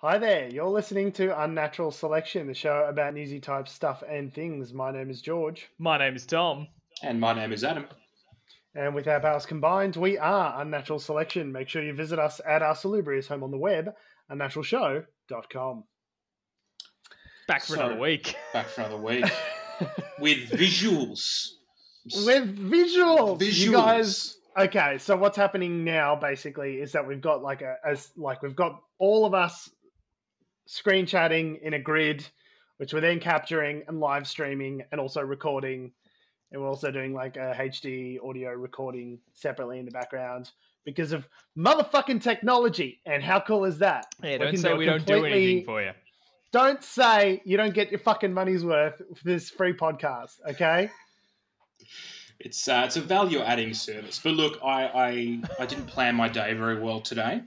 Hi there, you're listening to Unnatural Selection, the show about newsy type stuff and things. My name is George. My name is Tom. And my name is Adam. And with our powers combined, we are Unnatural Selection. Make sure you visit us at our salubrious home on the web, unnaturalshow.com. Back for another week. Back for another week. With visuals. With visuals! You guys... Okay, so what's happening now, basically, is that we've got we've got all of us screen chatting in a grid, which we're then capturing and live streaming and also recording. And we're also doing like a HD audio recording separately in the background because of motherfucking technology. And how cool is that? Yeah, don't say we don't do anything for you. Don't say you don't get your fucking money's worth for this free podcast, okay? It's a value-adding service. But look, I didn't plan my day very well today.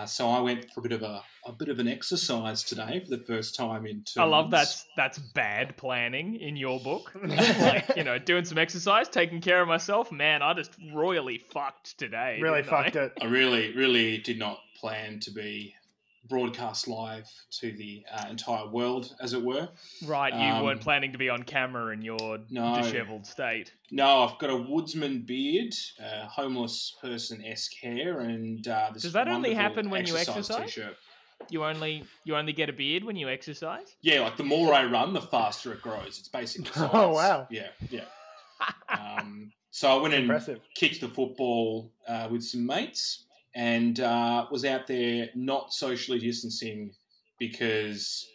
So I went for a bit of an exercise today for the first time in 2 months. I love that's bad planning in your book. Like, doing some exercise, taking care of myself. Man, I just royally fucked today. Really fucked it. I really did not plan to be broadcast live to the entire world, as it were. Right, you weren't planning to be on camera in your dishevelled state. No, I've got a woodsman beard, homeless person-esque hair, and this Does that only happen when you exercise? T-shirt. You only get a beard when you exercise? Yeah, like the more I run, the faster it grows. It's basically size. Oh, wow. Yeah. So I went and kicked the football with some mates and was out there not socially distancing because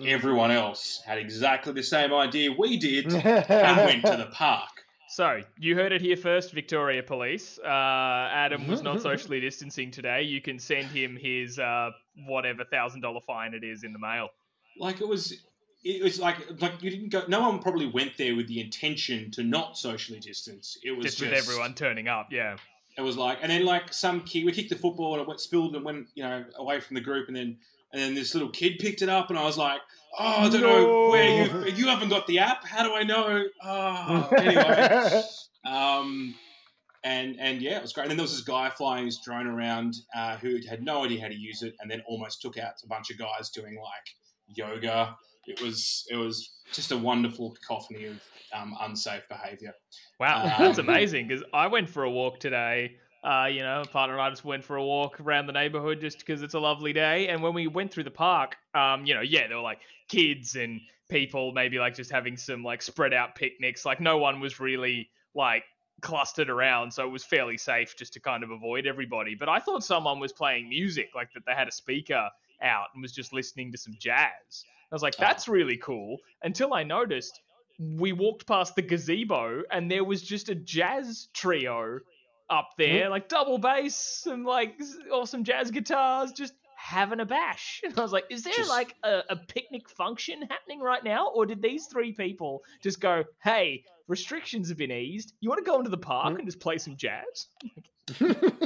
everyone else had exactly the same idea we did and went to the park. So, you heard it here first, Victoria Police. Adam was not socially distancing today. You can send him his whatever $1,000 fine it is in the mail. Like it was like you didn't go. No one probably went there with the intention to not socially distance. It was just with everyone turning up. Yeah. It was like, and then like some kid, we kicked the football and it spilled and went away from the group, and then this little kid picked it up, and I was like, oh, I don't know where you haven't got the app. How do I know? Oh, anyway. And yeah, it was great. And then there was this guy flying his drone around who had no idea how to use it, and then almost took out a bunch of guys doing like yoga. It was just a wonderful cacophony of unsafe behaviour. Wow, that's amazing, because I went for a walk today. A partner and I just went for a walk around the neighbourhood just because it's a lovely day. And when we went through the park, there were like kids and people maybe like just having some like spread out picnics. Like no one was really like clustered around, so it was fairly safe just to kind of avoid everybody. But I thought someone was playing music, like that they had a speaker out and was just listening to some jazz. I was like, that's really cool, until I noticed we walked past the gazebo and there was just a jazz trio up there, like double bass and like awesome jazz guitars, just having a bash. And I was like, is there like a picnic function happening right now? Or did these three people just go, hey, restrictions have been eased, you want to go into the park and just play some jazz?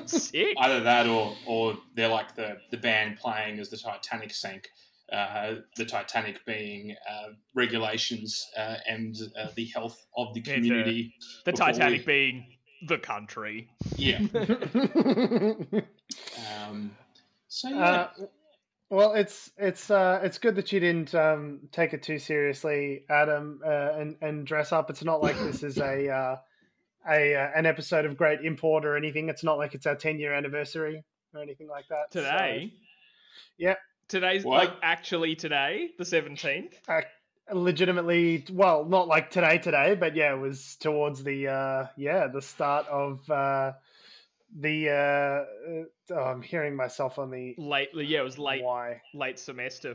Sick. Either that or they're like the band playing as the Titanic sank. The Titanic being regulations and the health of the community. The Titanic being the country. Yeah. So yeah. Well, it's good that you didn't take it too seriously, Adam, and dress up. It's not like this is an episode of Great Import or anything. It's not like it's our 10-year anniversary or anything like that. Today? So, yeah. Today's like actually today, the 17th? Legitimately, well, not like today, but yeah, it was towards the start of I'm hearing myself on the late. Yeah, it was late. Why? Late semester,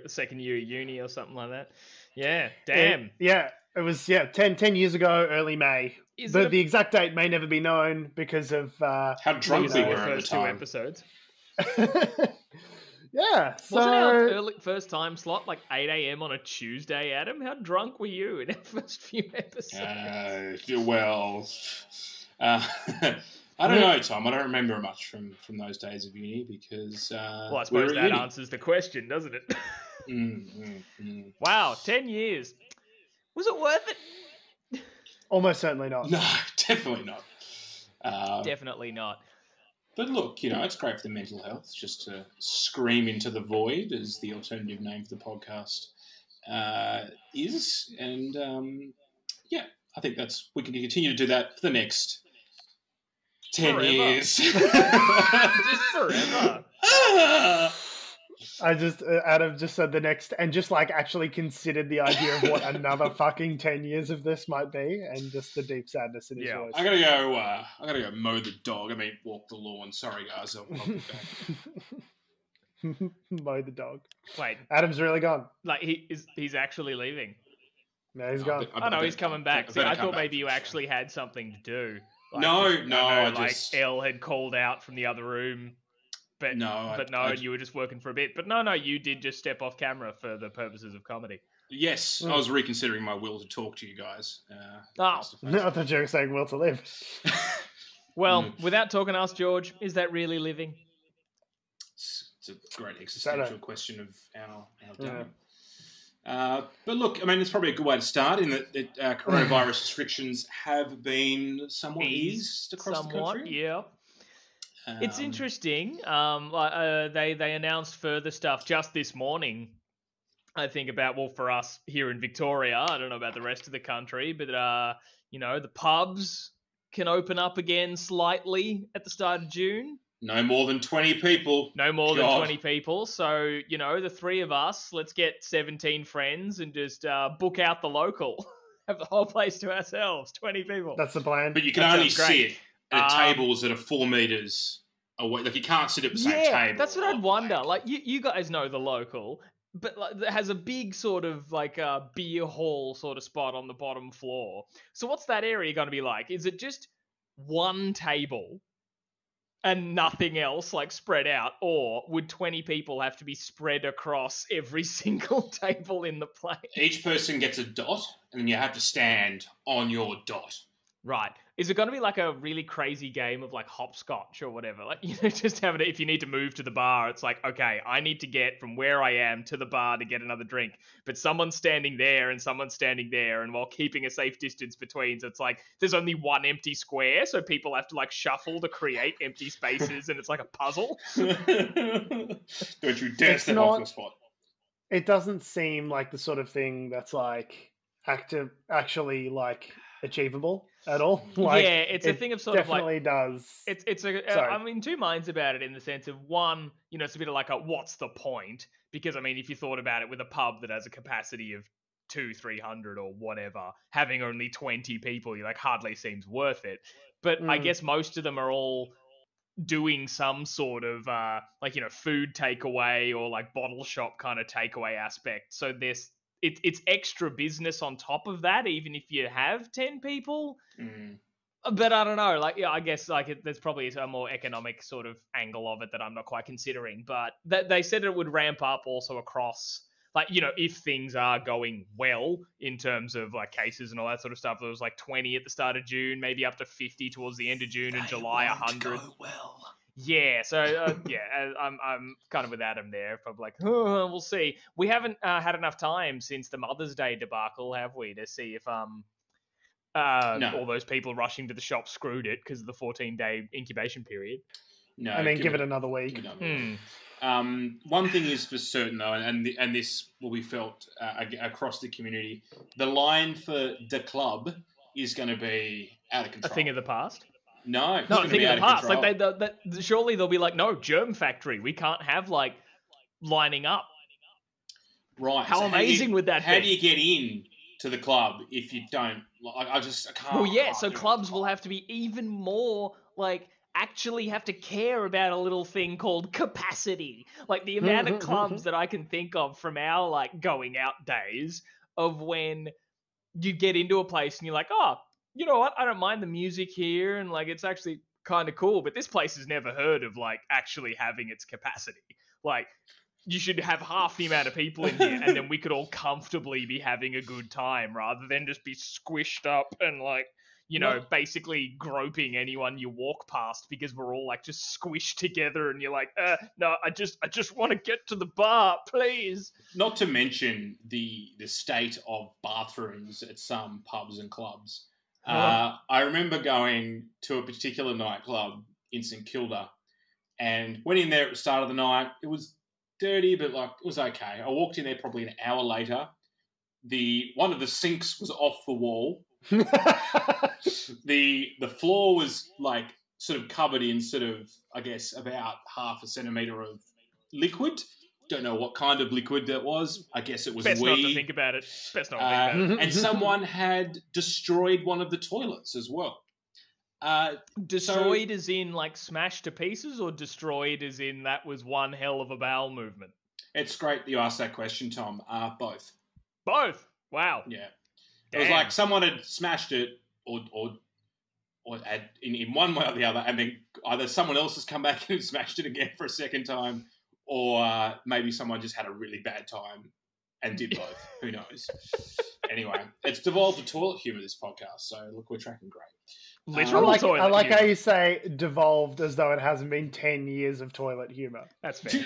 second year of uni or something like that. Yeah, damn. It was 10 years ago, early May. The exact date may never be known because of how drunk we were at the first time. 2 episodes. Yeah, so... Wasn't our first time slot like 8 a.m. on a Tuesday, Adam? How drunk were you in our first few episodes? I don't know, Tom. I don't remember much from those days of uni because... I suppose that answers the question, doesn't it? Wow, 10 years. Was it worth it? Almost certainly not. No, definitely not. Definitely not. But look, it's great for the mental health just to scream into the void, as the alternative name for the podcast is. And I think we can continue to do that for the next 10 Forever. years. Just forever. Adam just said the next, and just like actually considered the idea of what another fucking 10 years of this might be, and just the deep sadness in his voice. I gotta go mow the dog. Walk the lawn. Sorry, guys. I'll be back. Mow the dog. Wait, Adam's really gone. like he's actually leaving. No, he's gone. Oh no, he's coming back. See, I thought maybe you actually had something to do. Like, No. Elle had called out from the other room. But you were just working for a bit. But no, you did just step off camera for the purposes of comedy. Yes, I was reconsidering my will to talk to you guys. No, I thought you were saying will to live. Well, without talking to us, George, is that really living? It's a great existential question of our day. But look, it's probably a good way to start in that coronavirus restrictions have been somewhat eased across the country. Yeah. It's interesting. They announced further stuff just this morning. I think for us here in Victoria, I don't know about the rest of the country, but the pubs can open up again slightly at the start of June. No more than 20 people. No more than 20 people. So, the three of us, let's get 17 friends and just book out the local. Have the whole place to ourselves. 20 people. That's the plan. But you can only sit at tables that are 4 meters away. Like, you can't sit at the same table. That's what I'd wonder. Like, you guys know the local, but it has a big sort of like a beer hall sort of spot on the bottom floor. So what's that area going to be like? Is it just one table and nothing else, like, spread out? Or would 20 people have to be spread across every single table in the place? Each person gets a dot, and then you have to stand on your dot. Right. Is it going to be like a really crazy game of like hopscotch or whatever? Like, just have it, if you need to move to the bar, it's like, okay, I need to get from where I am to the bar to get another drink. But someone's standing there and someone's standing there, and while keeping a safe distance between, so it's like there's only one empty square, so people have to like shuffle to create empty spaces, and it's like a puzzle. Don't you dare step off the spot. It doesn't seem like the sort of thing that's like actually like achievable at all. Like, yeah, it's a thing of sort of like definitely does. I'm in two minds about it, in the sense of, one, it's a bit of like what's the point? Because if you thought about it, with a pub that has a capacity of 200-300 or whatever, having only 20 people, hardly seems worth it. But I guess most of them are all doing some sort of food takeaway or like bottle shop kind of takeaway aspect. So it's extra business on top of that, even if you have 10 people. But I don't know, I guess there's probably a more economic sort of angle of it that I'm not quite considering. But they said it would ramp up also across, if things are going well in terms of like cases and all that sort of stuff. There was like 20 at the start of June, maybe up to 50 towards the end of June, and July 100. Go well. Yeah, so I'm kind of with Adam there. Probably like, we'll see. We haven't had enough time since the Mother's Day debacle, have we, to see if No. all those people rushing to the shop screwed it because of the 14-day incubation period. No, give it another week. One thing is for certain, though, and this will be felt across the community, the line for the club is going to be out of control. A thing of the past? No, it's a thing of the past. Control. Like surely they'll be like, no, germ factory. We can't have like lining up. Right. How amazing would that be? How do you get in to the club if you don't? I can't. Well, yeah. So clubs will have to be even more like actually have to care about a little thing called capacity. Like the amount of clubs that I can think of from our like going out days of when you get into a place and you're like, oh, you know what? I don't mind the music here, and like it's actually kind of cool. But this place has never heard of like actually having its capacity. Like, you should have half the amount of people in here, and then we could all comfortably be having a good time, rather than just be squished up and like, basically groping anyone you walk past, because we're all like just squished together, and you're like, no, I just want to get to the bar, please. Not to mention the state of bathrooms at some pubs and clubs. I remember going to a particular nightclub in St Kilda and went in there at the start of the night. It was dirty, but like it was okay. I walked in there probably an hour later. One of the sinks was off the wall. The floor was like sort of covered in sort of, I guess, about half a centimetre of liquid. Don't know what kind of liquid that was. I guess it was Best wee. not to think about it. Best not to think about it. And someone had destroyed one of the toilets as well. Destroyed as in like smashed to pieces, or destroyed as in that was one hell of a bowel movement? It's great that you asked that question, Tom. Both. Both? Wow. Yeah. Damn. It was like someone had smashed it or in one way or the other, and then either someone else has come back and smashed it again for a second time, or maybe someone just had a really bad time and did both. Who knows? Anyway, it's devolved to toilet humour, this podcast, so look, we're tracking great. Literal toilet I like humour. how you say devolved as though it hasn't been 10 years of toilet humour. That's fair.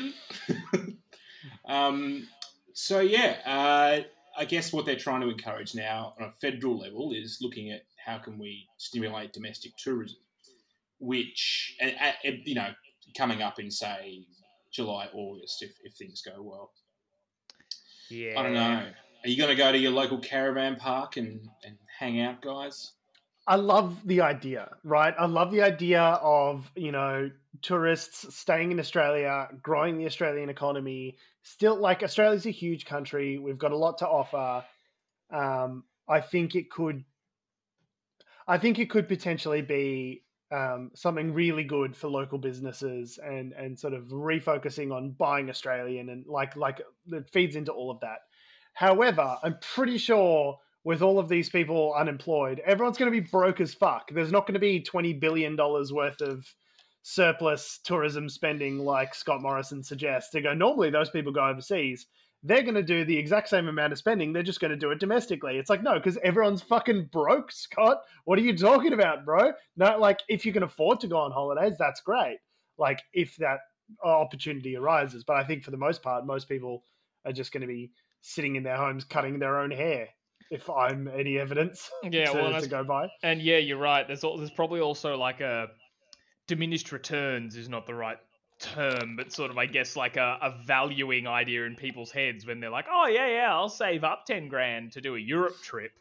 So, yeah, I guess what they're trying to encourage now on a federal level is looking at how can we stimulate domestic tourism, which, you know, coming up in, say, July, August, if things go well. Yeah. I don't know. Are you going to go to your local caravan park and hang out, guys? I love the idea, right? I love the idea of, you know, tourists staying in Australia, growing the Australian economy. Still, like, Australia's a huge country. We've got a lot to offer. I think it could potentially be something really good for local businesses and sort of refocusing on buying Australian and like it feeds into all of that. However, I'm pretty sure with all of these people unemployed, everyone's going to be broke as fuck. There's not going to be $20 billion worth of surplus tourism spending like Scott Morrison suggests. They go, normally those people go overseas. They're going to do the exact same amount of spending. They're just going to do it domestically. It's like, no, because everyone's fucking broke, Scott. What are you talking about, bro? No, like, if you can afford to go on holidays, that's great. Like, if that opportunity arises. But I think for the most part, most people are just going to be sitting in their homes cutting their own hair, if I'm any evidence to go by. And yeah, you're right. There's probably also like a diminished returns is not the right term, but sort of, I guess, like a valuing idea in people's heads when they're like, oh yeah, I'll save up 10 grand to do a Europe trip.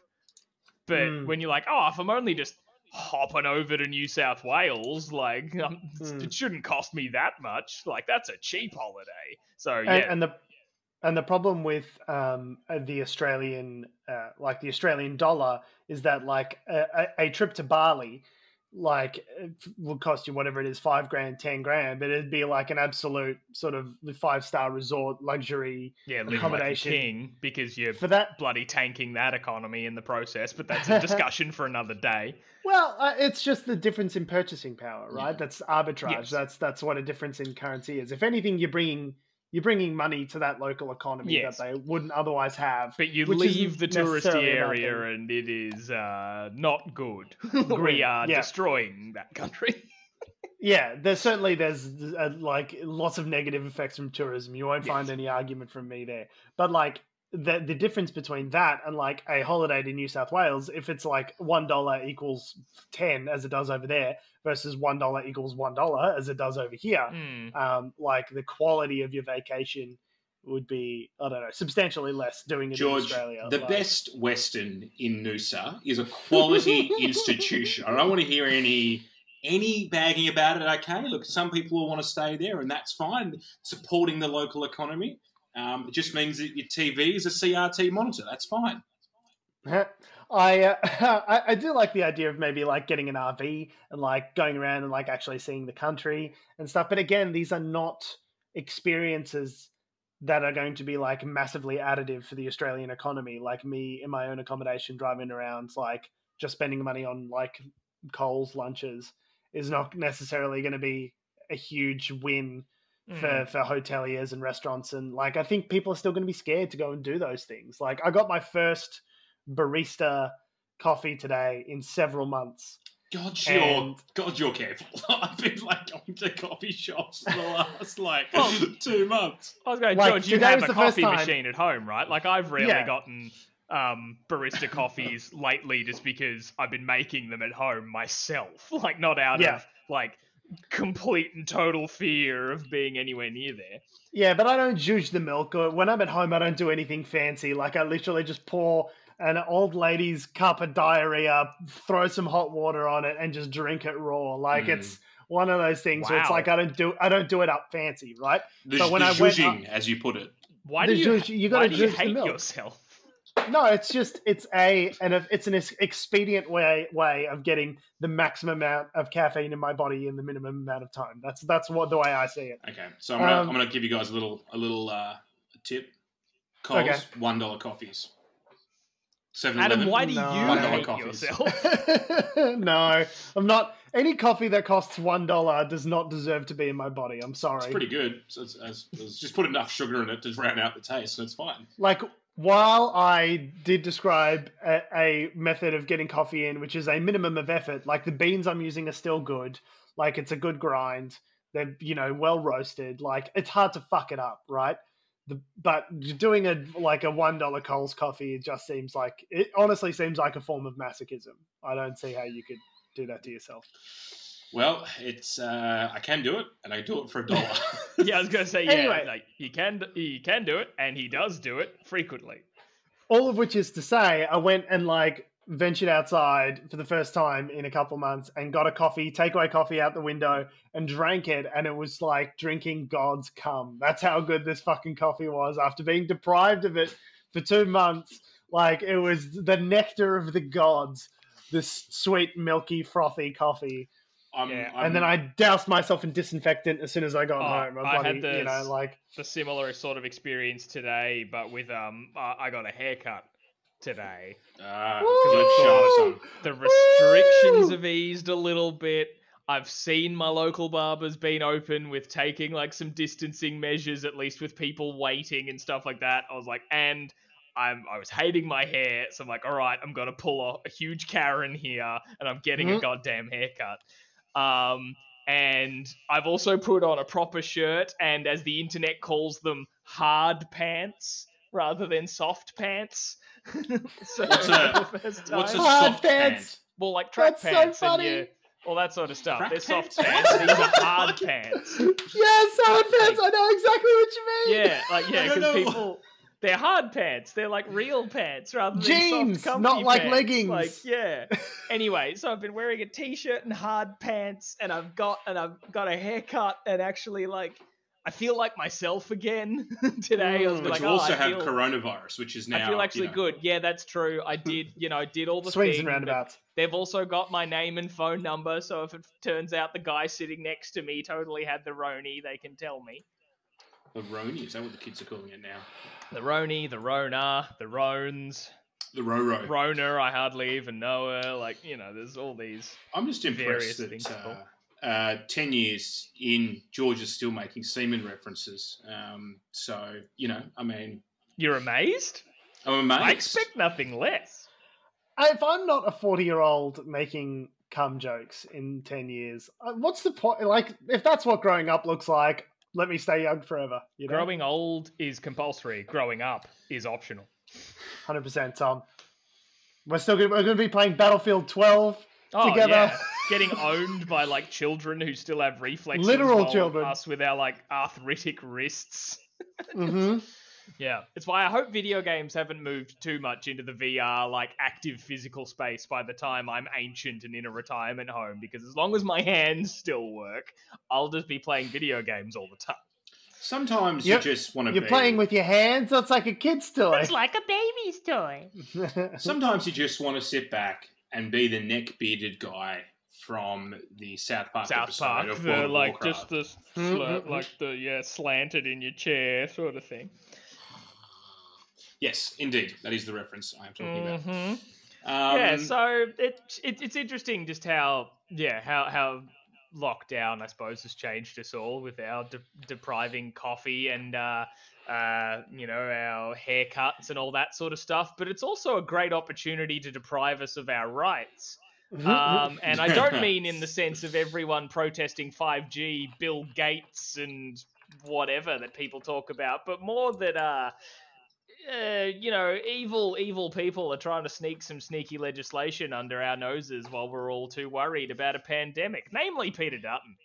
But when you're like, oh, if I'm only just hopping over to New South Wales, like, it shouldn't cost me that much. Like, that's a cheap holiday. So yeah. And the problem with the Australian, like the Australian dollar, is that like a trip to Bali, like it would cost you whatever it is, $5 grand, 10 grand, but it'd be like an absolute sort of 5-star resort luxury accommodation. Like a king, because you're for that bloody tanking that economy in the process. But that's a discussion for another day. Well, it's just the difference in purchasing power, right? Yeah. That's arbitrage. Yes. That's what a difference in currency is. If anything, you're bringing money to that local economy that they wouldn't otherwise have. But you leave the touristy area and it is not good. We are destroying that country. Yeah, there's like lots of negative effects from tourism. You won't find any argument from me there. But like the difference between that and like a holiday to New South Wales, if it's like $1 equals 10 as it does over there, versus $1 equals $1 as it does over here, like the quality of your vacation would be, I don't know, substantially less doing it George, in Australia. The best Western in Noosa is a quality institution. I don't want to hear any bagging about it, okay? Look, some people will want to stay there, and that's fine. Supporting the local economy. It just means that your TV is a CRT monitor. That's fine. I do like the idea of maybe like getting an RV and like going around and like actually seeing the country and stuff. But again, these are not experiences that are going to be like massively additive for the Australian economy. Like me in my own accommodation, driving around, like just spending money on like Coles lunches is not necessarily going to be a huge win for hoteliers and restaurants. And like, I think people are still going to be scared to go and do those things. Like I got my first barista coffee today in several months. God, you're careful. I've been like going to coffee shops for the last 2 months. I was going, George, you have a coffee machine at home, right? Like I've rarely gotten barista coffees lately just because I've been making them at home myself. Like not out of like complete and total fear of being anywhere near there. Yeah, but I don't juice the milk. Or when I'm at home, I don't do anything fancy. Like, I literally just pour an old lady's cup of diarrhea, throw some hot water on it, and just drink it raw. Like, it's one of those things where it's like I don't do it up fancy, right? But when I went up, as you put it, why do you hate milk. yourself? No, it's an expedient way of getting the maximum amount of caffeine in my body in the minimum amount of time. That's what the way I see it. Okay, so I'm gonna give you guys a little tip. Coles, okay. $1 coffees. 7-11. Adam, why do you hate yourself? No, I'm not. Any coffee that costs $1 does not deserve to be in my body. I'm sorry. It's pretty good. So it's just put enough sugar in it to drown out the taste, and it's fine. Like, while I did describe a method of getting coffee in, which is a minimum of effort, like the beans I'm using are still good. Like, it's a good grind. They're, well roasted. Like, it's hard to fuck it up, right? But doing a $1 Coles coffee, it honestly seems like a form of masochism. I don't see how you could do that to yourself. Well, it's I can do it, and I do it for $1. Yeah, I was gonna say, anyway, like he can do it, and he does do it frequently. All of which is to say, I went and ventured outside for the first time in a couple months and got a takeaway coffee out the window and drank it, and it was like drinking God's cum. That's how good this fucking coffee was after being deprived of it for 2 months. Like, it was the nectar of the gods, this sweet, milky, frothy coffee. And then I doused myself in disinfectant as soon as I got home. I had the similar sort of experience today, but with I got a haircut today. The restrictions have eased a little bit. I've seen my local barbers being open with taking some distancing measures, at least with people waiting and stuff like that. I was like, and I was hating my hair, so I'm like, all right, I'm gonna pull a huge Karen here, and I'm getting a goddamn haircut. And I've also put on a proper shirt, and as the internet calls them, hard pants rather than soft pants. So what's a soft pants? Well, like track That's pants so funny. and all that sort of stuff. Track They're pants? soft pants. These are hard pants. Yes, hard pants. I know exactly what you mean. Yeah, because people. They're hard pants. They're like real pants rather than jeans, soft, comfy not like pants. leggings. Yeah. Anyway, so I've been wearing a t-shirt and hard pants, and I've got a haircut, and actually I feel like myself again today. I was but you also have coronavirus, which is now. I feel actually good. Yeah, that's true. I did. I did all the swings things, and roundabouts. They've also got my name and phone number, so if it turns out the guy sitting next to me totally had the Roni, they can tell me. The Roni? Is that what the kids are calling it now? The Roni, the Rona, the Rones. The Roro. Rona, I hardly even know her. There's all these. I'm just impressed that 10 years in, George is still making semen references. You're amazed? I'm amazed. I expect nothing less. If I'm not a 40-year-old making cum jokes in 10 years, what's the point? If that's what growing up looks like, let me stay young forever. Growing old is compulsory. Growing up is optional. 100%, Tom. We're going to be playing Battlefield 12 together. Yeah. Getting owned by children who still have reflexes. Literal children. Us with our arthritic wrists. Mm-hmm. Yeah, it's why I hope video games haven't moved too much into the VR active physical space by the time I'm ancient and in a retirement home, because as long as my hands still work, I'll just be playing video games all the time. Sometimes you just want to You're playing with your hands? That's like a kid's toy. It's like a baby's toy. Sometimes you just want to sit back and be the neck-bearded guy from the South Park episode of World of Warcraft. Just the slanted in your chair sort of thing. Yes, indeed. That is the reference I am talking about. So it's interesting just how lockdown, I suppose, has changed us all with our depriving coffee and our haircuts and all that sort of stuff. But it's also a great opportunity to deprive us of our rights. And I don't mean in the sense of everyone protesting 5G, Bill Gates and whatever that people talk about, but more that evil people are trying to sneak some sneaky legislation under our noses while we're all too worried about a pandemic, namely Peter Dutton.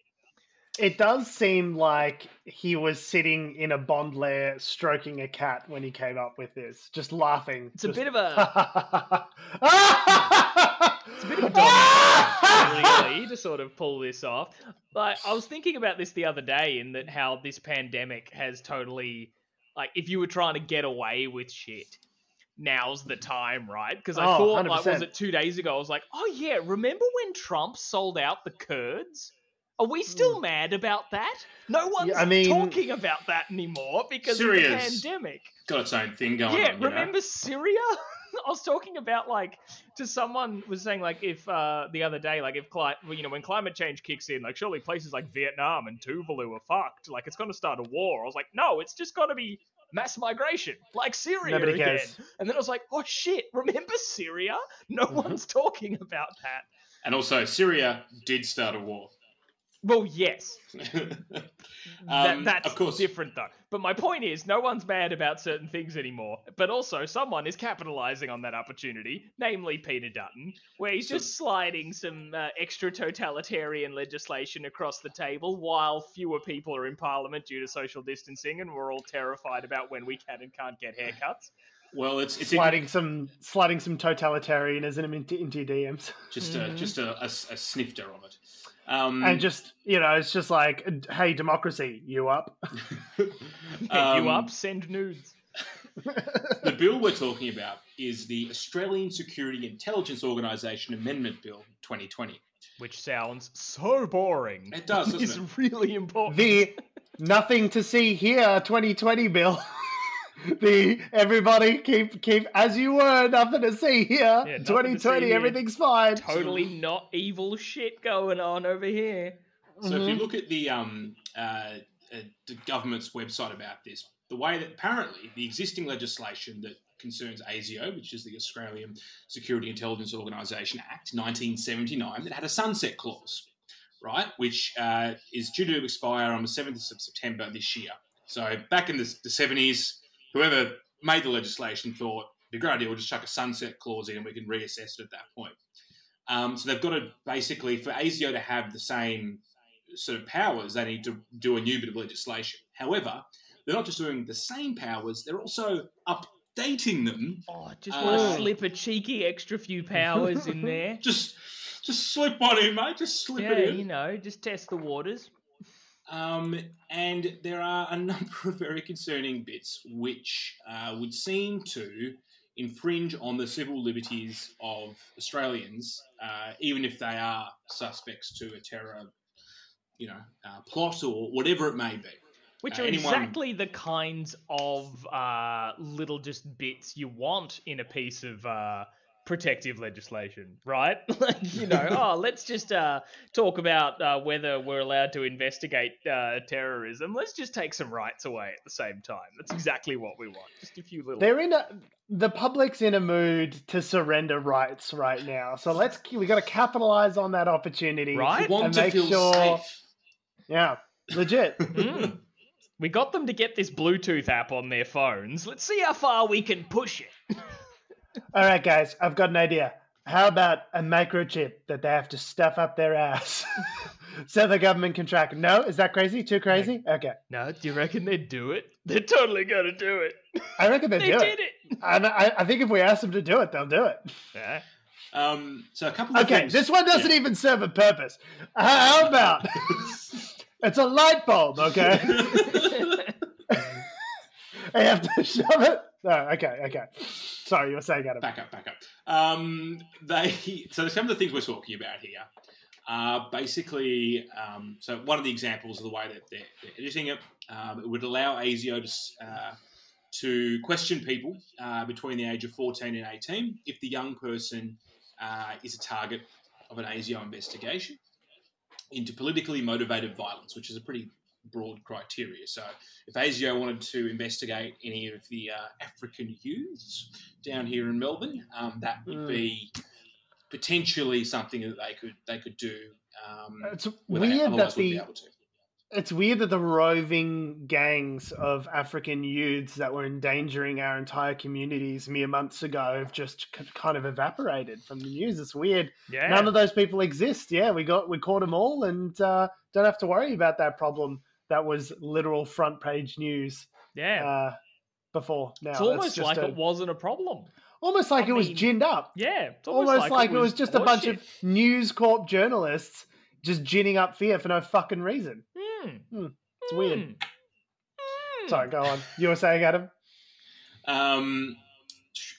It does seem like he was sitting in a Bond lair stroking a cat when he came up with this, just laughing. It's a just... bit of a... It's a bit of a dominant, really, to sort of pull this off. Like, I was thinking about this the other day, in that how this pandemic has totally, like, if you were trying to get away with shit, now's the time, right? Because I thought, 100%. like, was it 2 days ago? I was like, oh yeah, remember when Trump sold out the Kurds? Are we still mad about that? No one's talking about that anymore because Syria's of the pandemic. Got its own thing going on. Yeah, remember Syria? I was talking about, like, to someone was saying, like, if the other day, like, if when climate change kicks in, like, surely places like Vietnam and Tuvalu are fucked. Like, it's going to start a war. I was like, no, it's just got to be mass migration, like Syria again. And then I was like, oh shit, remember Syria? No one's talking about that. And also, Syria did start a war. Well, yes. That's of course. Different, though. But my point is, no one's mad about certain things anymore. But also, someone is capitalizing on that opportunity, namely Peter Dutton, where he's just sliding some extra totalitarian legislation across the table while fewer people are in Parliament due to social distancing, and we're all terrified about when we can and can't get haircuts. Well, it's sliding some totalitarianism into your DMs. Just a snifter of it. And just, it's just like, hey, democracy, you up? You up? Send nudes. The bill we're talking about is the Australian Security Intelligence Organisation Amendment Bill 2020. Which sounds so boring. It does, doesn't it? It's really important. The nothing to see here 2020 bill. Everybody keep as you were, nothing to see here. Yeah, 2020, everything's fine. Totally not evil shit going on over here. So if you look at the government's website about this, the way that apparently the existing legislation that concerns ASIO, which is the Australian Security Intelligence Organisation Act 1979, that had a sunset clause, right, which is due to expire on the 7th of September this year. So back in the 70s, whoever made the legislation thought, it'd be a great idea, we'll just chuck a sunset clause in and we can reassess it at that point. So they've got to basically, for ASIO to have the same sort of powers, they need to do a new bit of legislation. However, they're not just doing the same powers, they're also updating them. Oh, just want to slip a cheeky extra few powers in there. Just slip one in, mate. Just slip it in. Just test the waters. And there are a number of very concerning bits which would seem to infringe on the civil liberties of Australians, even if they are suspects to a terror, plot or whatever it may be. Which are exactly the kinds of little just bits you want in a piece of protective legislation, right? Let's just talk about whether we're allowed to investigate terrorism. Let's just take some rights away at the same time. That's exactly what we want. Just a few little... The public's in a mood to surrender rights right now. So we got to capitalize on that opportunity. Right? We want to feel safe. Yeah, legit. We got them to get this Bluetooth app on their phones. Let's see how far we can push it. All right, guys, I've got an idea. How about a microchip that they have to stuff up their ass so the government can track it? No? Is that crazy? Too crazy? Okay. No, do you reckon they'd do it? They're totally going to do it. I reckon they'd do it. They did it. I think if we ask them to do it, they'll do it. Yeah. So a couple of things. This one doesn't even serve a purpose. How about... It's a light bulb, okay? I have to shove it. Oh, okay. Sorry, you were saying Adam. Back up. So some of the things we're talking about here are basically. So one of the examples of the way that they're editing it, it would allow ASIO to question people between the age of 14 and 18 if the young person is a target of an ASIO investigation into politically motivated violence, which is a pretty broad criteria. So if ASIO wanted to investigate any of the African youths down here in Melbourne, that would be potentially something that they could do. It's weird that the roving gangs of African youths that were endangering our entire communities mere months ago have just kind of evaporated from the news. It's weird. Yeah. None of those people exist. Yeah, we caught them all, and don't have to worry about that problem that was literal front page news. Yeah. Before now, it's almost like it wasn't a problem. Almost like it was ginned up. Yeah, it's almost like it was just a bunch of News Corp journalists just ginning up fear for no fucking reason. It's weird. Sorry, go on. You were saying, Adam?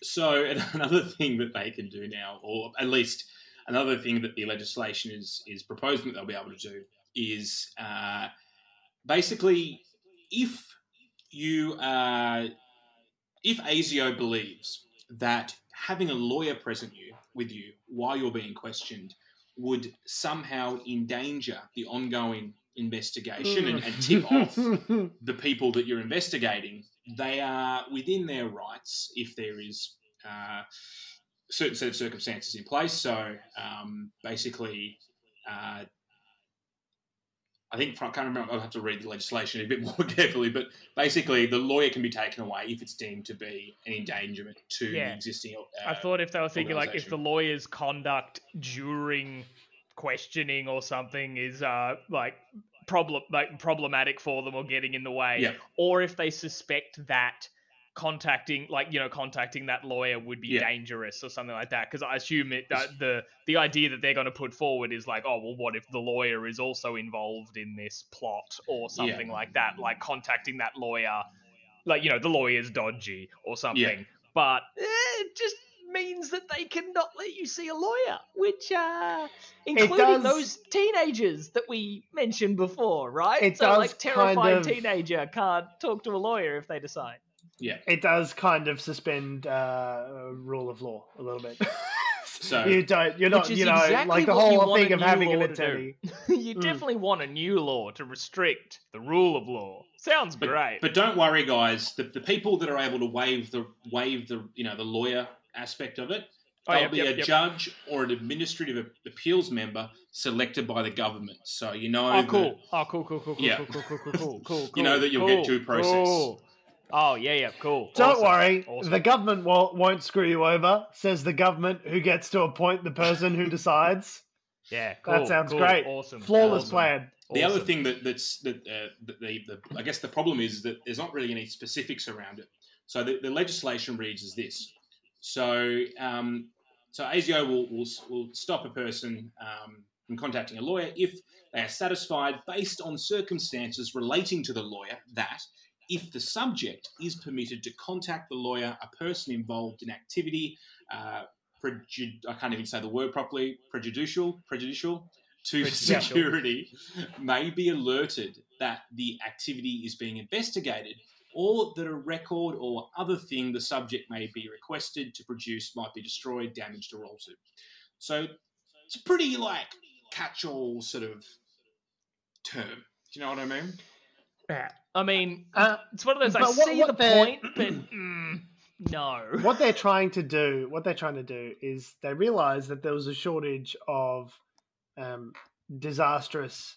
So another thing that they can do now, or at least another thing that the legislation is proposing that they'll be able to do, is basically if ASIO believes that having a lawyer present with you while you're being questioned would somehow endanger the ongoing investigation and tip off the people that you're investigating, they are within their rights if there is a certain set of circumstances in place. So basically, I think, I can't remember, I'll have to read the legislation a bit more carefully, but basically the lawyer can be taken away if it's deemed to be an endangerment to the existing I thought if they were thinking like if the lawyer's conduct during questioning or something is problematic for them or getting in the way, or if they suspect that contacting that lawyer would be dangerous or something like that, because I assume the idea that they're going to put forward is like, oh well, what if the lawyer is also involved in this plot or something like that, like contacting that lawyer, like the lawyer's dodgy or something, but it just means that they cannot let you see a lawyer, which including those teenagers that we mentioned before, right? Terrified teenager can't talk to a lawyer if they decide. Yeah, it does kind of suspend rule of law a little bit. So you're not, exactly like the whole thing of having an attorney. You definitely want a new law to restrict the rule of law. Sounds great. But don't worry, guys. The people that are able to waive the the lawyer aspect of it, there'll be a judge or an administrative appeals member selected by the government. So cool. Cool. You know that you'll get due process. Cool. Oh, yeah, cool. Don't worry, the government won't screw you over, says the government who gets to appoint the person who decides. Yeah, cool. That sounds great. Awesome. Flawless plan. The other thing I guess the problem is that there's not really any specifics around it. So the legislation reads as this. So ASIO will stop a person from contacting a lawyer if they are satisfied, based on circumstances relating to the lawyer, that if the subject is permitted to contact the lawyer, a person involved in activity, I can't even say the word properly, prejudicial to security, may be alerted that the activity is being investigated, or that a record or other thing the subject may be requested to produce might be destroyed, damaged, or altered. So it's a pretty catch-all sort of term. Do you know what I mean? Yeah. I mean, it's one of those. I see the point, but no. What they're trying to do is they realize that there was a shortage of disastrous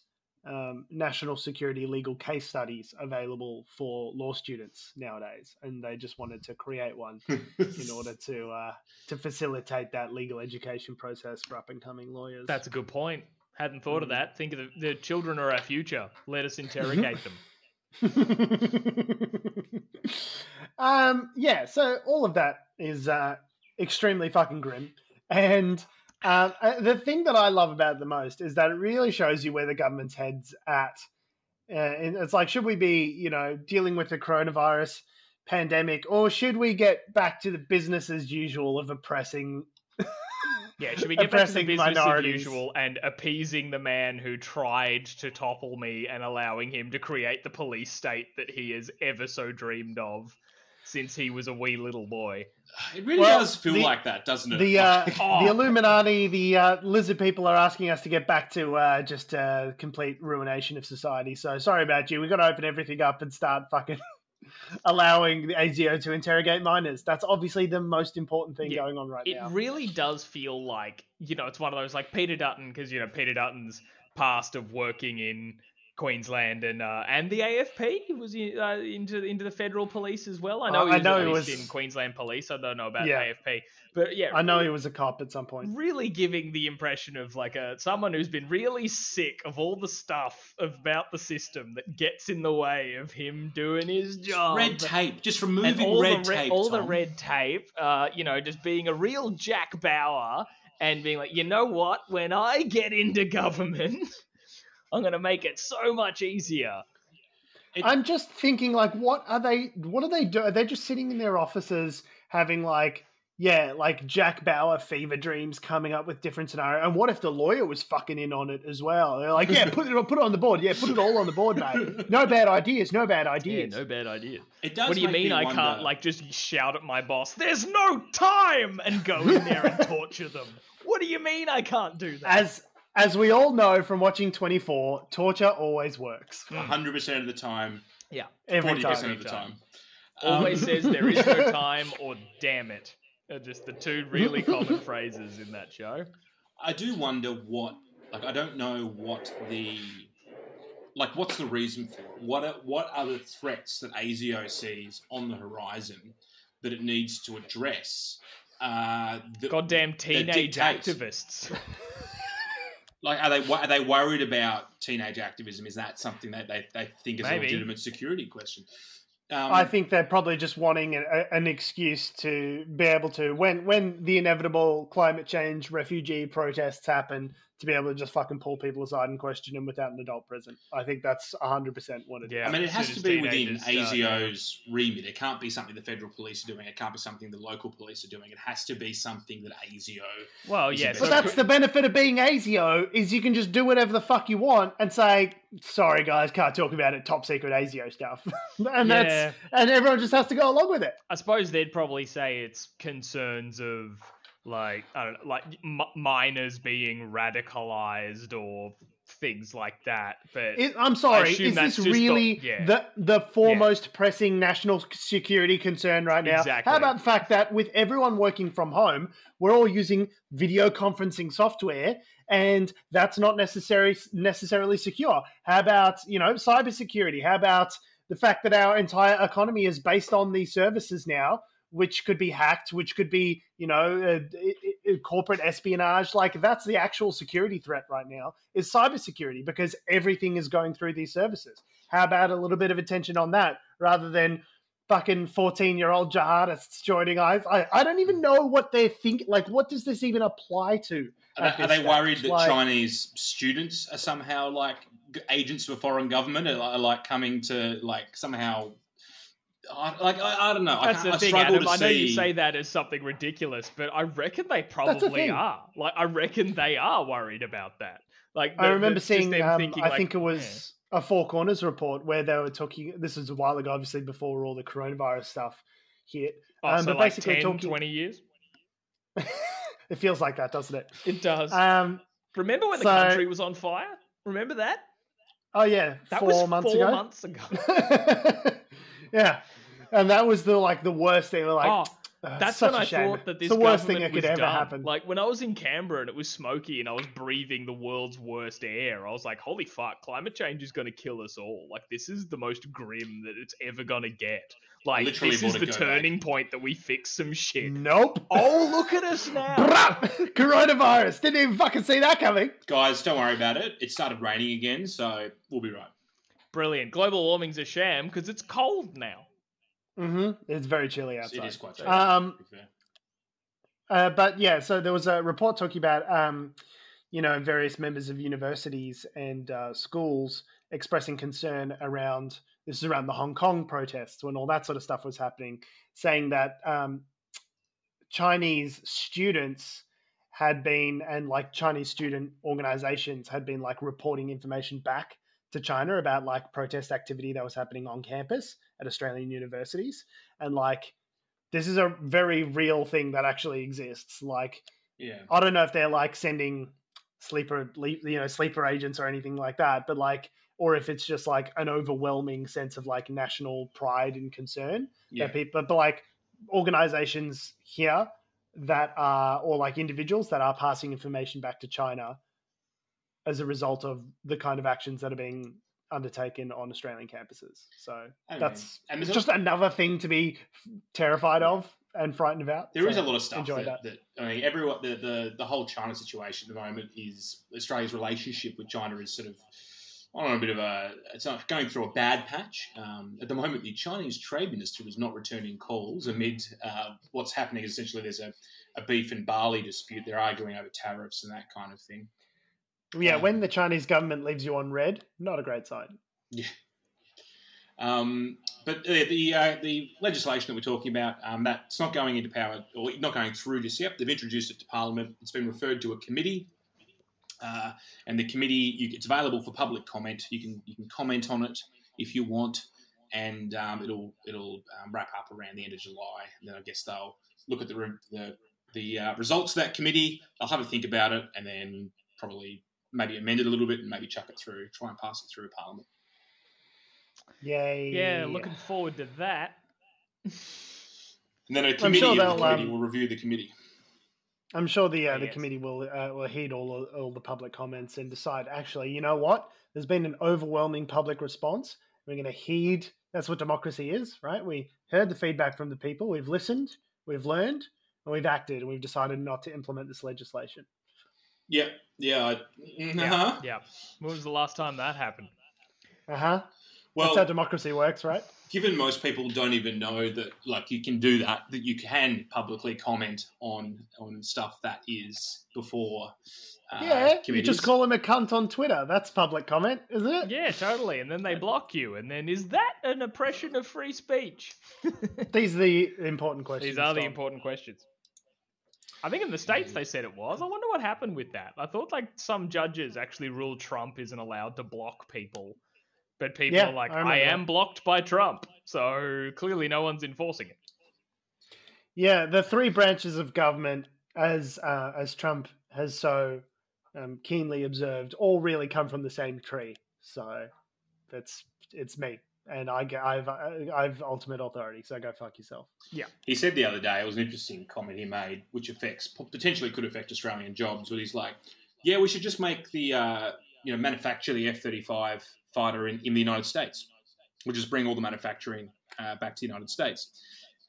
national security legal case studies available for law students nowadays, and they just wanted to create one in order to facilitate that legal education process for up and coming lawyers. That's a good point. Hadn't thought of that. Think of the children are our future. Let us interrogate them. So all of that is extremely fucking grim, and the thing that I love about it the most is that it really shows you where the government's head's at. And it's like, should we be dealing with the coronavirus pandemic, or should we get back to the business as usual of oppressing should we get back to the business as usual and appeasing the man who tried to topple me and allowing him to create the police state that he has ever so dreamed of since he was a wee little boy? It really does feel like that, doesn't it? The Illuminati, the lizard people are asking us to get back to just complete ruination of society. So sorry about you. We've got to open everything up and start fucking allowing the ASIO to interrogate minors. That's obviously the most important thing going on right now. It really does feel like, it's one of those like Peter Dutton, because, Peter Dutton's past of working in Queensland and the AFP was into the federal police as well. I know he was in Queensland Police. I don't know about AFP, but yeah, I know he was a cop at some point. Really giving the impression of like someone who's been really sick of all the stuff about the system that gets in the way of him doing his job. Red tape, just removing red tape. All the red tape, just being a real Jack Bauer and being like, you know what? When I get into government, I'm going to make it so much easier. I'm just thinking, like, what are they doing? Are they just sitting in their offices having, like Jack Bauer fever dreams, coming up with different scenarios? And what if the lawyer was fucking in on it as well? They're like, yeah, put it on the board. Yeah, put it all on the board, mate. No bad ideas. Yeah, no bad ideas. It does. What do you mean I can't, like, just shout at my boss, there's no time, and go in there and torture them? What do you mean I can't do that? As we all know from watching 24, torture always works. 100% of the time. Yeah. 40% of the time. Always says there is no time or damn it. Are just the two really common phrases in that show. I do wonder I don't know what's the reason for it? What are the threats that ASIO sees on the horizon that it needs to address? Goddamn teenage activists. Like, are they worried about teenage activism? Is that something that they think is a legitimate security question? I think they're probably just wanting an excuse to be able to, when the inevitable climate change refugee protests happen, to be able to just fucking pull people aside and question them without an adult present. I think that's 100% what it is. I mean, it has to be within ASIO's remit. It can't be something the federal police are doing. It can't be something the local police are doing. It has to be something that ASIO... Well, yes. But that's the benefit of being ASIO, is you can just do whatever the fuck you want and say, sorry guys, can't talk about it, top secret ASIO stuff. and everyone just has to go along with it. I suppose they'd probably say it's concerns of... like, I don't know, like minors being radicalized or things like that. But I'm sorry, is this really the foremost pressing national security concern right now? Exactly. How about the fact that with everyone working from home, we're all using video conferencing software, and that's not necessarily secure? How about, cybersecurity? How about the fact that our entire economy is based on these services now, which could be hacked, which could be, corporate espionage? Like, that's the actual security threat right now, is cybersecurity, because everything is going through these services. How about a little bit of attention on that, rather than fucking 14-year-old jihadists joining? I don't even know what they're thinking. Like, what does this even apply to? Are they worried that Chinese students are somehow, like, agents of a foreign government, are like coming to, like, somehow... I don't know. That's the thing, Adam. I know you say that as something ridiculous, but I reckon they probably are. Like, I reckon they are worried about that. Like, I remember seeing, I think it was a Four Corners report where they were talking, this was a while ago, obviously before all the coronavirus stuff hit. So but like basically 10, 20 years? It feels like that, doesn't it? It does. Remember when the country was on fire? Remember that? Oh, yeah. That was 4 months ago. Yeah. And that was the worst thing. Like, that's when I thought that this the worst thing that could ever happen. Like, when I was in Canberra and it was smoky and I was breathing the world's worst air, I was like, holy fuck, climate change is going to kill us all. Like, this is the most grim that it's ever going to get. Like, this is the turning point that we fix some shit. Nope. Oh, look at us now. Coronavirus. Didn't even fucking see that coming. Guys, don't worry about it. It started raining again, so we'll be right. Brilliant. Global warming's a sham because it's cold now. Mm-hmm. It's very chilly outside. It is quite chilly. But yeah, so there was a report talking about, various members of universities and schools expressing concern around, this is around the Hong Kong protests when all that sort of stuff was happening, saying that Chinese students had been, and like Chinese student organizations had been like reporting information back to China about like protest activity that was happening on campus at Australian universities. And like, this is a very real thing that actually exists. Like, I don't know if they're like sending sleeper agents or anything like that, but like, or if it's just like an overwhelming sense of like national pride and concern that people, but like organizations here that are, or like individuals that are passing information back to China as a result of the kind of actions that are being undertaken on Australian campuses. So I that's mean, just another thing to be terrified of and frightened about. There is a lot of stuff that I mean, everyone, the whole China situation at the moment is Australia's relationship with China is sort of on a bit of it's not going through a bad patch. At the moment, the Chinese trade minister is not returning calls amid what's happening. Essentially, there's a beef and barley dispute. They're arguing over tariffs and that kind of thing. Yeah, when the Chinese government leaves you on red, not a great sign. Yeah. But the legislation that we're talking about, that's not going into power or not going through just yet. They've introduced it to Parliament. It's been referred to a committee, and the committee it's available for public comment. You can comment on it if you want, and it'll wrap up around the end of July. And then I guess they'll look at the results of that committee. They'll have a think about it, and then probably maybe amend it a little bit and maybe chuck it through, try and pass it through Parliament. Yay. Yeah, looking forward to that. And then a committee will review the committee. I'm sure the committee will heed all the public comments and decide, actually, you know what? There's been an overwhelming public response. We're going to heed. That's what democracy is, right? We heard the feedback from the people. We've listened, we've learned, and we've acted, and we've decided not to implement this legislation. Yeah. Yeah. When was the last time that happened? Well, that's how democracy works, right? Given most people don't even know that, like, you can do that you can publicly comment on stuff that is before. You just call him a cunt on Twitter. That's public comment, isn't it? Yeah, totally. And then they block you. And then is that an oppression of free speech? These are the important questions. These are the important questions. I think in the States they said it was. I wonder what happened with that. I thought like some judges actually ruled Trump isn't allowed to block people. But people are like, I am blocked by Trump. So clearly no one's enforcing it. Yeah, the three branches of government, as Trump has so keenly observed, all really come from the same tree. So it's me. And I've ultimate authority, so go fuck yourself. Yeah. He said the other day, it was an interesting comment he made, which potentially could affect Australian jobs, where he's like, yeah, we should just make the, manufacture the F-35 fighter in the United States. We'll just bring all the manufacturing back to the United States.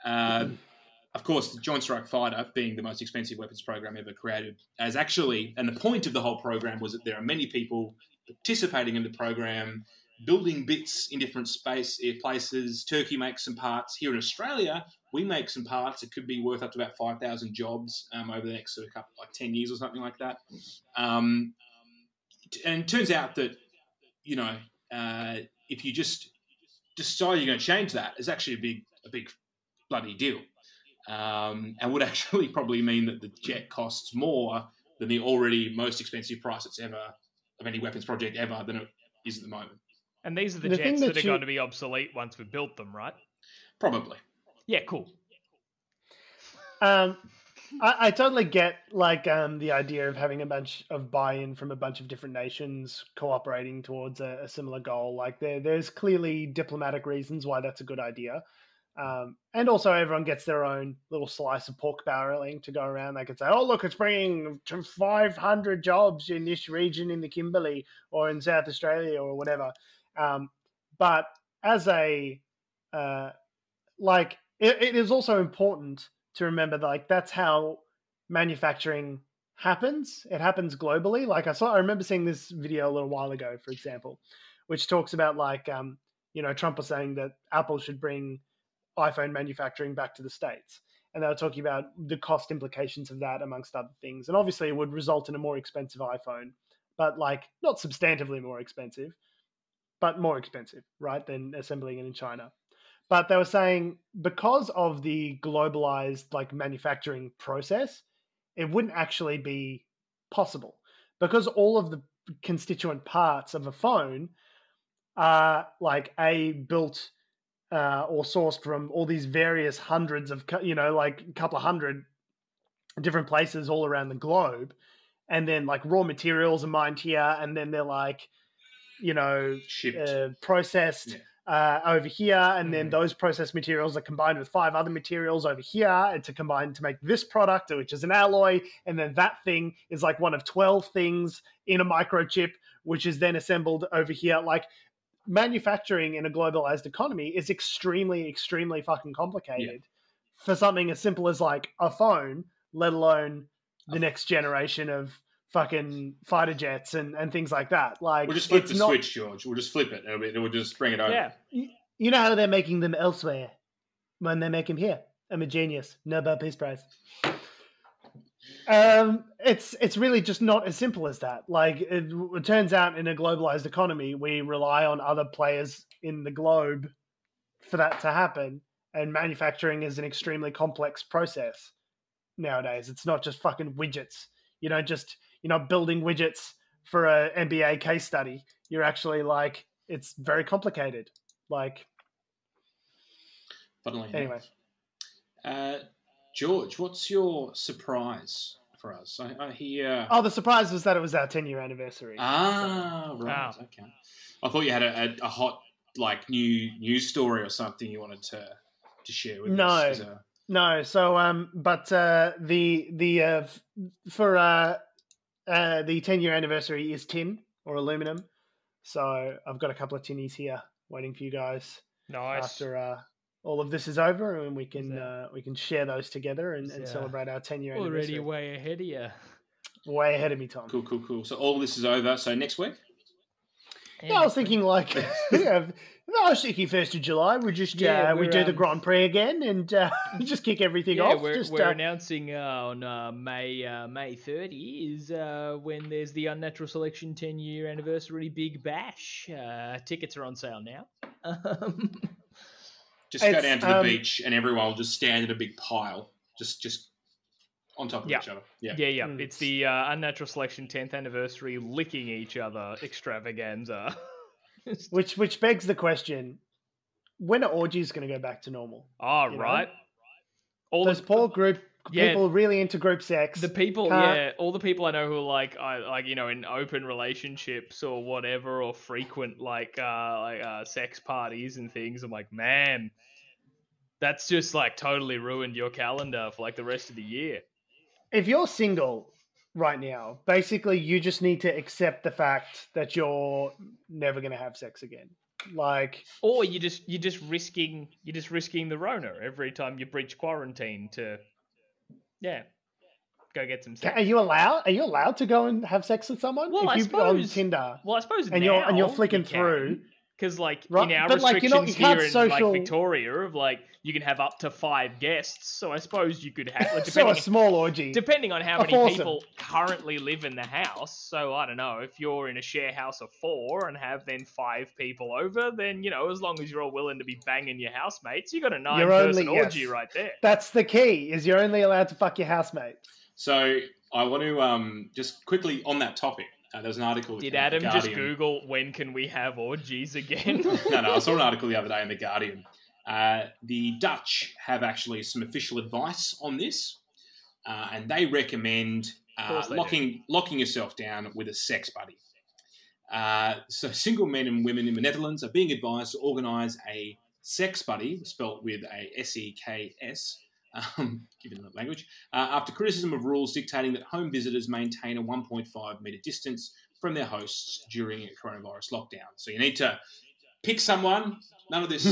Of course, the Joint Strike Fighter, being the most expensive weapons program ever created, and the point of the whole program was that there are many people participating in the program, building bits in different places. Turkey makes some parts. Here in Australia, we make some parts. It could be worth up to about 5,000 jobs over the next sort of 10 years or something like that. And it turns out that, if you just decide you're going to change that, it's actually a big bloody deal. And would actually probably mean that the jet costs more than the already most expensive price it's ever of any weapons project ever than it is at the moment. And these are the jets that are going to be obsolete once we built them, right? Probably. Yeah, cool. I totally get the idea of having a bunch of buy-in from a bunch of different nations cooperating towards a similar goal. Like there's clearly diplomatic reasons why that's a good idea. And also everyone gets their own little slice of pork barreling to go around. They could say, oh, look, it's bringing 500 jobs in this region in the Kimberley or in South Australia or whatever. But as it is also important to remember that that's how manufacturing happens. It happens globally. I remember seeing this video a little while ago, for example, which talks about Trump was saying that Apple should bring iPhone manufacturing back to the States. And they were talking about the cost implications of that, amongst other things. And obviously it would result in a more expensive iPhone, but not substantively more expensive, but more expensive, right, than assembling it in China. But they were saying because of the globalized manufacturing process, it wouldn't actually be possible because all of the constituent parts of a phone are built or sourced from all these various hundreds of, a couple of hundred different places all around the globe. And then raw materials are mined here. And then they're processed over here. And then those processed materials are combined with 5 other materials over here and to combine to make this product, which is an alloy. And then that thing is one of 12 things in a microchip, which is then assembled over here. manufacturing in a globalized economy is extremely, extremely fucking complicated for something as simple as like a phone, let alone the next generation of fucking fighter jets and things like that. Like, we'll just flip the switch, George. We'll just flip it. We'll just bring it over. Yeah. You know how they're making them elsewhere when they make them here. I'm a genius. Nobel Peace Prize. It's really just not as simple as that. Like, it turns out in a globalized economy, we rely on other players in the globe for that to happen. And manufacturing is an extremely complex process nowadays. It's not just fucking widgets. You're not building widgets for a MBA case study. You're actually like, it's very complicated. Like, anyway. George, what's your surprise for us? I hear. Oh, the surprise was that it was our 10-year anniversary. Right. Wow. Okay. I thought you had a hot like new news story or something you wanted to share with us. No. So, but for the 10-year anniversary is tin or aluminum. So I've got a couple of tinnies here waiting for you guys. Nice. After all of this is over, and we can share those together and celebrate our 10-year anniversary. Already way ahead of you. Way ahead of me, Tom. Cool. So all of this is over. So next week? Yeah, I was thinking like, I was thinking 1st of July. We just we do the Grand Prix again and just kick everything off. We're announcing on May 30 is when there's the Unnatural Selection 10-year anniversary Big Bash. Tickets are on sale now. Just go down to the beach and everyone will just stand in a big pile, just on top of each other. Yeah. It's the Unnatural Selection 10th anniversary licking each other extravaganza. Which begs the question: when are orgies going to go back to normal? Oh, right. All those poor group people really into group sex. The people, all the people I know who are in open relationships or whatever, or frequent sex parties and things. I'm like, man, that's just like totally ruined your calendar for like the rest of the year. If you're single right now, basically you just need to accept the fact that you're never going to have sex again. Like, or you're just risking the Rona every time you breach quarantine to go get some sex. Are you allowed to go and have sex with someone? Well, if you're on Tinder. Well, I suppose and you're flicking through. Because, like, right? in our but restrictions here in like Victoria, of like you can have up to 5 guests. So I suppose you could have so a small orgy, depending on how many people currently live in the house. So I don't know, if you're in a share house of 4 and have then 5 people over, then as long as you're all willing to be banging your housemates, you got a 9-person orgy right there. That's the key. Is you're only allowed to fuck your housemate. So I want to just quickly on that topic. There's an article. Did Adam just Google when can we have orgies again? No. I saw an article the other day in The Guardian. The Dutch have actually some official advice on this, and they recommend locking yourself down with a sex buddy. So single men and women in the Netherlands are being advised to organise a sex buddy, spelt with a SEKS, given the language, after criticism of rules dictating that home visitors maintain a 1.5 metre distance from their hosts during a coronavirus lockdown. So you need to pick someone. None of this.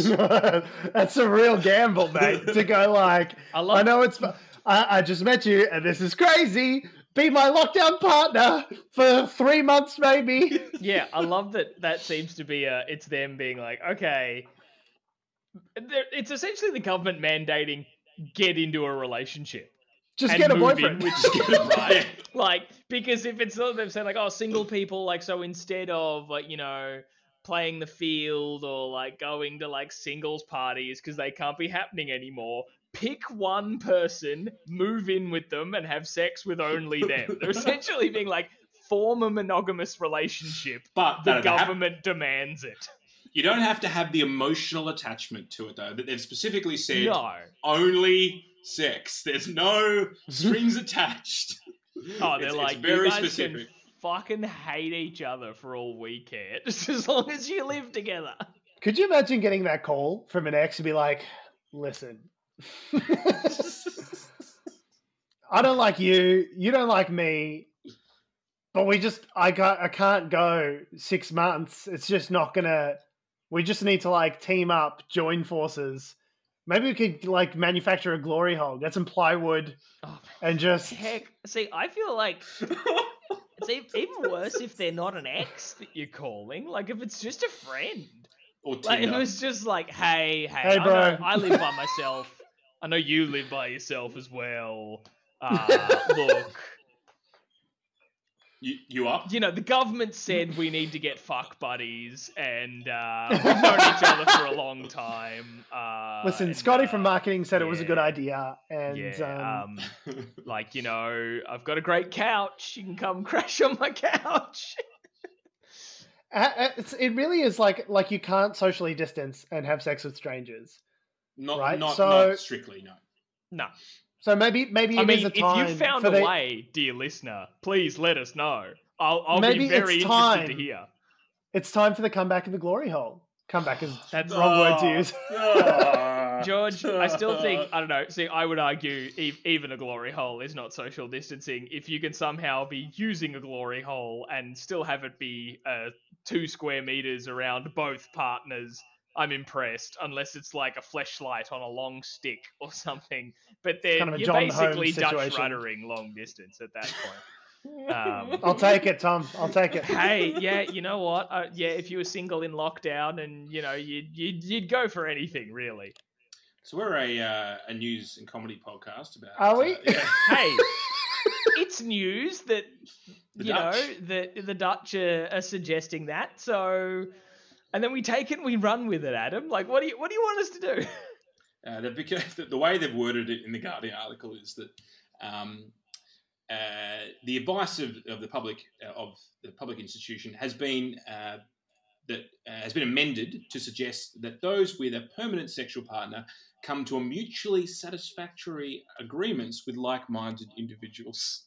That's a real gamble, mate, to go like, I just met you and this is crazy. Be my lockdown partner for 3 months, maybe. Yeah, I love that seems to be it's them being like, okay, it's essentially the government mandating get into a relationship. Just get a boyfriend. Right? Like, because if it's not them saying like, oh, single people, like, so instead of like, playing the field or like going to like singles parties because they can't be happening anymore, pick one person, move in with them and have sex with only them. They're essentially being like, form a monogamous relationship, but the government demands it. You don't have to have the emotional attachment to it, though. They've specifically said only sex. There's no strings attached. Oh, they're it's very you guys specific. Can fucking hate each other for all we care, just as long as you live together. Could you imagine getting that call from an ex and be like, listen, I don't like you, you don't like me, but I can't go 6 months. It's just not gonna We just need to like team up, join forces. Maybe we could like manufacture a glory hole, get some plywood, and just heck. See, I feel like it's even worse if they're not an ex that you're calling. Like if it's just a friend, or like Tinder. it was just like, hey, Hey, I bro. know I live by myself. I know you live by yourself as well. Look. You up? You know, the government said we need to get fuck buddies, and we've known each other for a long time. Listen, Scotty from marketing said it was a good yeah. idea, and Yeah, like, you know, I've got a great couch. You can come crash on my couch. it really is like you can't socially distance and have sex with strangers. Not strictly, no. No. So maybe it is a time. If you found a way, dear listener, please let us know. I'll be very interested to hear. It's time for the comeback of the glory hole. Comeback is that's wrong word to use. George, I still think, I don't know, see, I would argue even a glory hole is not social distancing. If you can somehow be using a glory hole and still have it be 2 square meters around both partners, I'm impressed, unless it's like a fleshlight on a long stick or something. But then kind of you're basically Dutch ruddering long distance at that point. I'll take it, Tom. I'll take it. Hey, yeah, you know what? If you were single in lockdown, and you know, you'd go for anything, really. So we're a news and comedy podcast about. Are we? Hey, it's news that the Dutch are suggesting that. So, and then we take it and we run with it, Adam. Like, what do you want us to do? The way they've worded it in the Guardian article is that the advice of the public institution has been amended to suggest that those with a permanent sexual partner come to a mutually satisfactory agreements with like-minded individuals.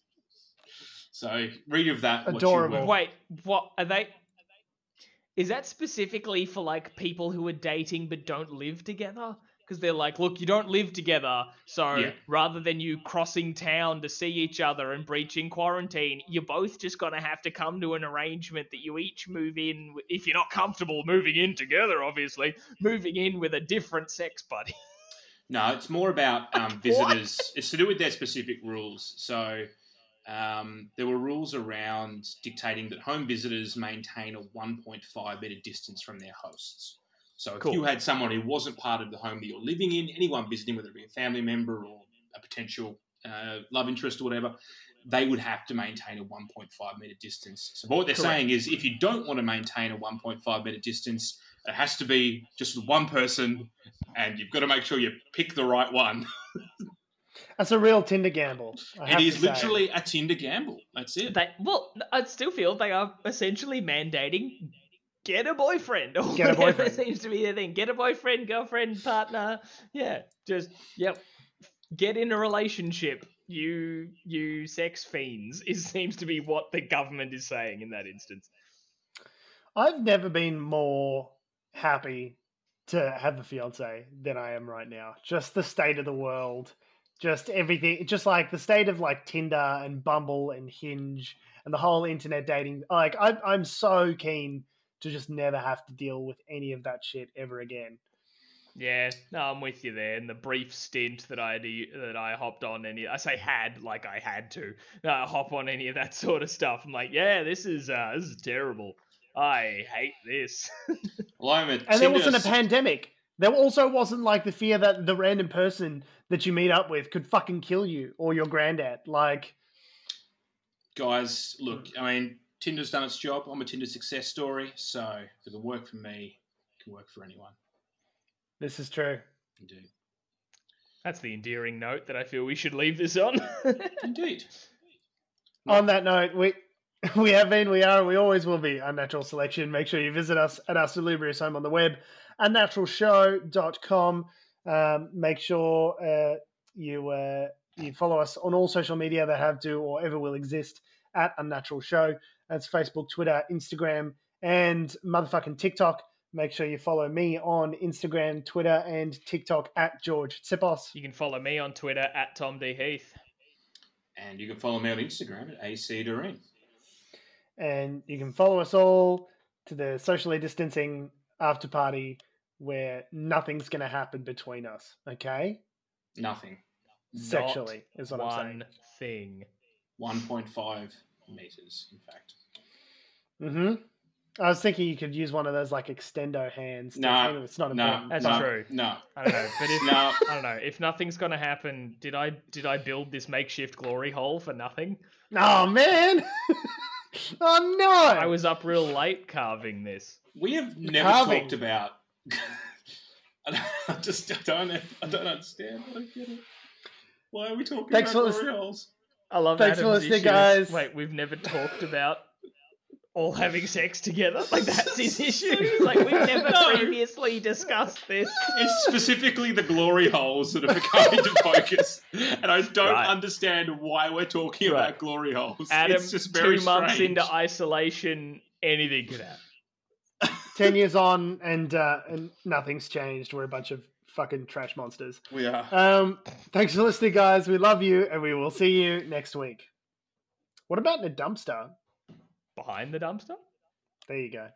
So read of that. Adorable. Wait, what are they? Is that specifically for like people who are dating but don't live together? Because they're like, look, you don't live together, so rather than you crossing town to see each other and breaching quarantine, you're both just going to have to come to an arrangement that you each move in, if you're not comfortable moving in together, obviously, moving in with a different sex buddy. No, it's more about visitors. It's to do with their specific rules. So there were rules around dictating that home visitors maintain a 1.5 metre distance from their hosts. So if you had someone who wasn't part of the home that you're living in, anyone visiting, whether it be a family member or a potential love interest or whatever, they would have to maintain a 1.5 metre distance. So what they're saying is if you don't want to maintain a 1.5 metre distance, it has to be just with one person and you've got to make sure you pick the right one. That's a real Tinder gamble. It is literally a Tinder gamble. That's it. I still feel they are essentially mandating get a boyfriend. Or get a boyfriend. Seems to be the thing. Get a boyfriend, girlfriend, partner. Yeah, get in a relationship. You sex fiends seems to be what the government is saying in that instance. I've never been more happy to have a fiance than I am right now. Just the state of the world, just everything, just like the state of like Tinder and Bumble and Hinge and the whole internet dating. Like I'm so keen to just never have to deal with any of that shit ever again. Yeah, no, I'm with you there. And the brief stint that I hopped on I had to hop on any of that sort of stuff. I'm like, yeah, this is terrible. I hate this. Well, and there wasn't a pandemic. There also wasn't like the fear that the random person that you meet up with could fucking kill you or your granddad. Like, guys, look, I mean, Tinder's done its job. I'm a Tinder success story, so if it can work for me, it can work for anyone. This is true. Indeed. That's the endearing note that I feel we should leave this on. Indeed. On that note, we have been, we are, we always will be Unnatural Selection. Make sure you visit us at our salubrious home on the web, unnaturalshow.com. Make sure you follow us on all social media that have to or ever will exist at Unnatural Show. That's Facebook, Twitter, Instagram, and motherfucking TikTok. Make sure you follow me on Instagram, Twitter, and TikTok at George Tsipos. You can follow me on Twitter at Tom D. Heath. And you can follow me on Instagram at AC Doreen. And you can follow us all to the socially distancing after party where nothing's going to happen between us. Okay, Nothing. sexually is what I'm saying. One thing. 1.5 meters, in fact. Mm-hmm. I was thinking you could use one of those like extendo hands. No, It's not no, important. That's no, true. No. I don't know, but if No. I don't know if nothing's gonna happen, did I build this makeshift glory hole for nothing? Oh man! Oh no! I was up real late carving this. We have never Carving. talked about. I don't understand. I don't get it. Why are we talking Thanks about for glory listening. holes? I love Thanks for Adam's listening, issue is, guys. Wait, we've never talked about all having sex together. Like that's his issue. Like we've never No. previously discussed this. It's specifically the glory holes that have come into focus, and I don't Right. understand why we're talking Right. about glory holes. Adam, It's just very 2 months strange. into isolation, anything could happen. 10 years on and nothing's changed. We're a bunch of fucking trash monsters. We are. Thanks for listening, guys. We love you, and we will see you next week. What about in a dumpster? Behind the dumpster? There you go.